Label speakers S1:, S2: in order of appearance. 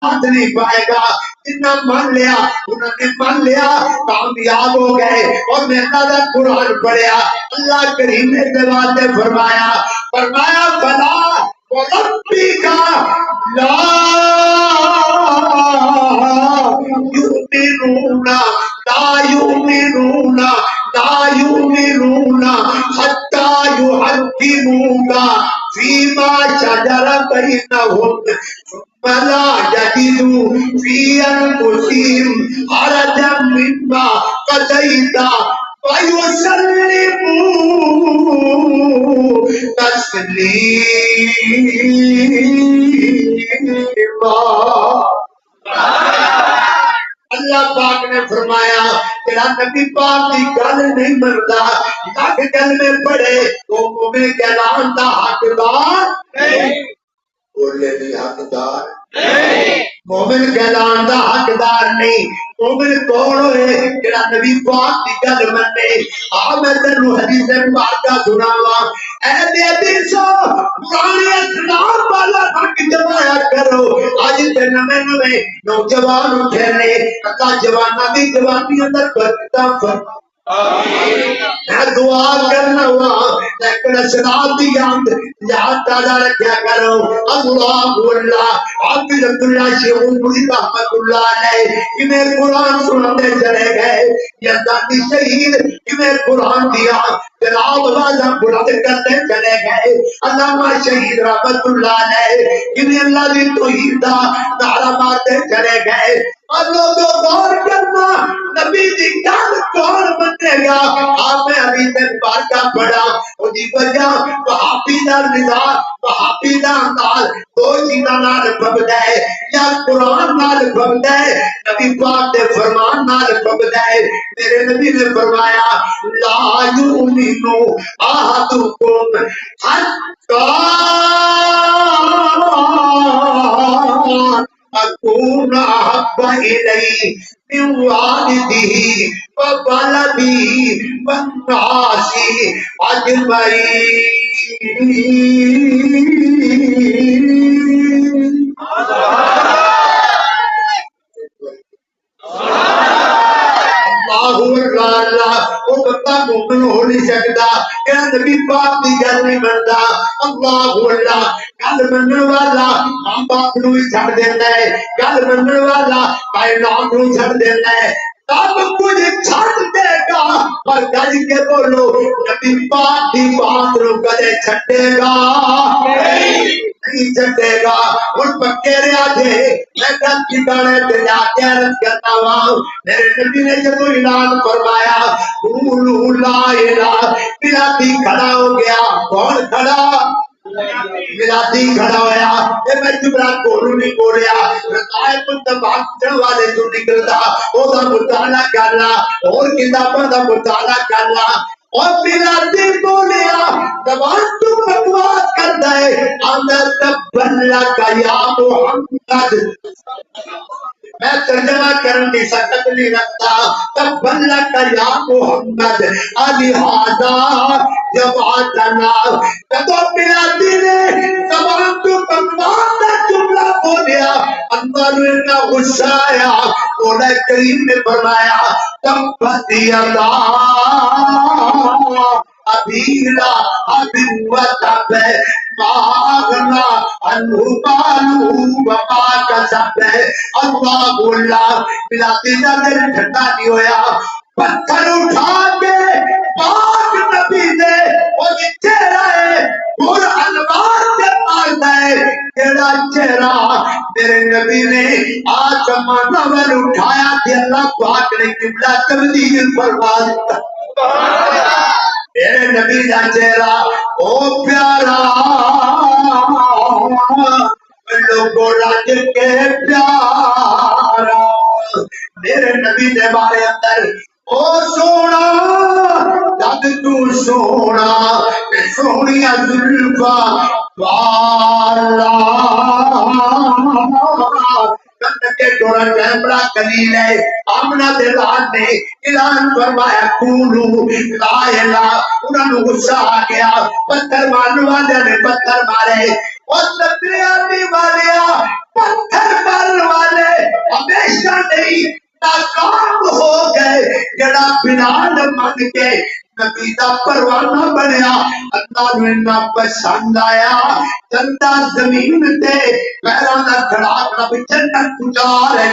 S1: ہاتھ نہیں پائے گا. جنہ مان لیا انہوں نے مان لیا کامیاب ہو گئے. اور میں اللہ قرآن پڑھیا اللہ کریم نے جواب میں فرمایا بلا وربی کا لا یؤمنون حتی یحکموک فیما شجر بینہم فلا یجدوا فی انفسہم حرجا مما قضیت ویسلموا تسلیما. اللہ پاک نے فرمایا تیرا نبی پاک کی گل نہیں منتا لاکھ گل میں پڑے تو مومن کہلان دا حقدار نہیں. بولے نہیں حقدار نہیں. مومن کہلان دا حقدار نہیں. مومن کون ہوئے جڑا نبی پاک کی گل منے. میں تینوں حدیث مبارکہ سناواں. اے حدیثو پرانے اسلام والا حق جمایا کرو. اج تے نویں نویں نوجوان اٹھے نے اللہ جواناں دی جوانی اندر برکتاں فرما. میں دعا کرنا ہوا لیکن اسلام دی یاد تازہ رکھیا کرو. اللہ حافظ عبداللہ شیخ الپوری رحمت اللہ علیہ انہیں قرآن سناتے چلے گئے. یزدانی شہید انہیں قرآن دیا جناب آوازاں بلند کرتے چلے گئے. علامہ شہید رحمت اللہ علیہ انہیں اللہ دی توحید دا نعرہ مارتے چلے گئے. اور لوگوں غور کرنا نبی دی گل کون منے گا. آپ نے ابھی تک بارکہ پڑھا وہ دی وجہ وہابی دا نظام وہابی دا انداز دو چیزاں نال پبدا ہے. یا قرآن نال پبدا ہے نبی پاک دے فرمان نال پبدا ہے. میرے نبی نے فرمایا لا یؤمنو احدکم حتی اکون احب الیہ من والدہ وولدہ والناس اجمعین. اللہ وہ بندہ مومن ہو نہیں سکتا کہ نبی پاک دی گل نہیں منتا. اللہ گل مننے والا ماں باپ نو ہی چھڈ دیندا ہے. گل مننے والا کائنات نو چھڈ دیندا ہے. سب کچھ چھڈ دے گا پر گج کے بولو نبی پاک دی بات نو کدے چھڈے گا نہیں چھڈے گا. ہن پکے رہیا جے میں گل ٹھکانے تے جا کے عرض کرتا ہوں. میرے نبی نے جب اعلان فرمایا قولوا لا الہ بلادی کھڑا ہو گیا. کون کھڑا؟ بلادی کھڑا ہویا. اے میں جبرا کولو نہیں بولیا رقائب تباہ والے تو نکلتا او دا مطالعہ کرنا اور کتاباں دا مطالعہ کرنا. اور بلادی بولیا زبان تو بکواس کرتا ہے انا تبلا کا یا محمد. میں ترجمہ کرن دی سکت نہیں رکھتا. تبلا کا یا محمد لہذا جماعتنا. جب بلادی نے زبان تو بکواس کا جملہ بولیا اندر اتنا غصہ آیا. مولا کریم نے فرمایا تبت یدا ابیلا ابوتب ماغنا انہبالو وما کسب. اللہ بولا بلادی کا دل ٹھنڈا نہیں ہویا. پتھر اٹھا کے پاک نبی نے وہ چہرہ ہے اور انوار سے مارتا ہے. تیرا چہرہ میرے نبی نے آسمان ول اٹھایا کہ اللہ پاک نے قبلہ تبدیل فرما دیتا. میرے نبی کا چہرہ او پیارا لوگوں رج کے پیارا. میرے نبی کے بارے اندر او سونا جد تو سونا سونیا زلفا والا کے ڈورا ٹائم بڑا قلیل ہے آمنہ دے لال نے اعلان فرمایا کولو لا الہ انہوں نے غصہ آ گیا پتھر مارنے والے نے پتھر مارے اور تدریانی والیا پتھر مارنے والے ہمیشہ نہیں ناکام ہو گئے جڑا بلال من کے نبی دا پروانہ بنیا اللہ نے اتنا پسند آیا چندہ زمین تے پیروں دا کھڑا رب جنت پجار ہے